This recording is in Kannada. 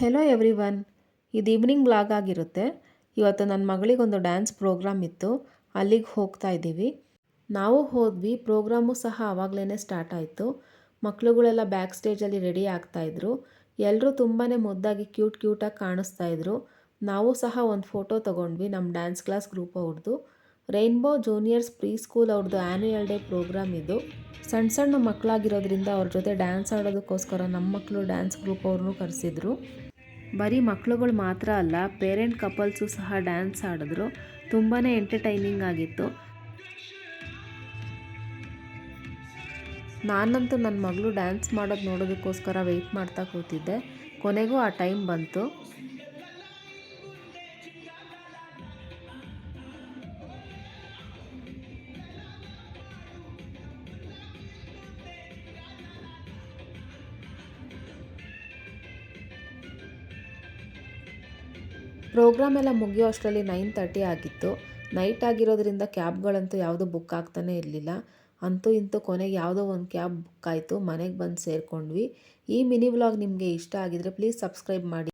ಹೆಲೋ ಎವ್ರಿವನ್, ಇದು ಈವ್ನಿಂಗ್ ಬ್ಲಾಗ್ ಆಗಿರುತ್ತೆ. ಇವತ್ತು ನನ್ನ ಮಗಳಿಗೊಂದು ಡ್ಯಾನ್ಸ್ ಪ್ರೋಗ್ರಾಮ್ ಇತ್ತು, ಅಲ್ಲಿಗೆ ಹೋಗ್ತಾ ಇದ್ದೀವಿ. ನಾವು ಹೋದ್ವಿ. ಪ್ರೋಗ್ರಾಮು ಸಹ ಆವಾಗಲೇ ಸ್ಟಾರ್ಟ್ ಆಯಿತು. ಮಕ್ಕಳುಗಳೆಲ್ಲ ಬ್ಯಾಕ್ ಸ್ಟೇಜಲ್ಲಿ ರೆಡಿ ಆಗ್ತಾಯಿದ್ರು. ಎಲ್ಲರೂ ತುಂಬಾ ಮುದ್ದಾಗಿ ಕ್ಯೂಟಾಗಿ ಕಾಣಿಸ್ತಾ ಇದ್ರು. ನಾವು ಸಹ ಒಂದು ಫೋಟೋ ತೊಗೊಂಡ್ವಿ ನಮ್ಮ ಡ್ಯಾನ್ಸ್ ಕ್ಲಾಸ್ ಗ್ರೂಪ್ ಅವ್ರದ್ದು. ರೈನ್ಬೋ ಜೂನಿಯರ್ಸ್ ಪ್ರೀ ಸ್ಕೂಲ್ ಅವ್ರದ್ದು ಆ್ಯನ್ಯುಯಲ್ ಡೇ ಪ್ರೋಗ್ರಾಮ್ ಇದು. ಸಣ್ಣ ಸಣ್ಣ ಮಕ್ಕಳಾಗಿರೋದ್ರಿಂದ ಅವ್ರ ಜೊತೆ ಡ್ಯಾನ್ಸ್ ಆಡೋದಕ್ಕೋಸ್ಕರ ನಮ್ಮ ಮಕ್ಕಳು ಡ್ಯಾನ್ಸ್ ಗ್ರೂಪ್ ಅವ್ರನ್ನೂ ಕರೆಸಿದ್ರು. ಬರೀ ಮಕ್ಕಳುಗಳು ಮಾತ್ರ ಅಲ್ಲ, ಪೇರೆಂಟ್ ಕಪಲ್ಸು ಸಹ ಡ್ಯಾನ್ಸ್ ಆಡಿದ್ರು. ತುಂಬಾ ಎಂಟರ್ಟೈನಿಂಗ್ ಆಗಿತ್ತು. ನಾನಂತೂ ನನ್ನ ಮಗಳು ಡ್ಯಾನ್ಸ್ ಮಾಡೋದು ನೋಡೋದಕ್ಕೋಸ್ಕರ ವೆಯ್ಟ್ ಮಾಡ್ತಾ ಕೂತಿದ್ದೆ. ಕೊನೆಗೂ ಆ ಟೈಮ್ ಬಂತು. ಪ್ರೋಗ್ರಾಮ್ ಎಲ್ಲ ಮುಗಿಯೋ ಅಷ್ಟರಲ್ಲಿ 9:30 ಆಗಿತ್ತು. ನೈಟ್ ಆಗಿರೋದ್ರಿಂದ ಕ್ಯಾಬ್ಗಳಂತೂ ಯಾವುದೂ ಬುಕ್ ಆಗ್ತಾನೇ ಇರಲಿಲ್ಲ. ಅಂತೂ ಇಂತೂ ಕೊನೆಗೆ ಯಾವುದೋ ಒಂದು ಕ್ಯಾಬ್ ಬುಕ್ ಆಯಿತು. ಮನೆಗೆ ಬಂದು ಸೇರಿಕೊಂಡ್ವಿ. ಈ ಮಿನಿ ವ್ಲಾಗ್ ನಿಮಗೆ ಇಷ್ಟ ಆಗಿದರೆ ಪ್ಲೀಸ್ ಸಬ್ಸ್ಕ್ರೈಬ್ ಮಾಡಿ.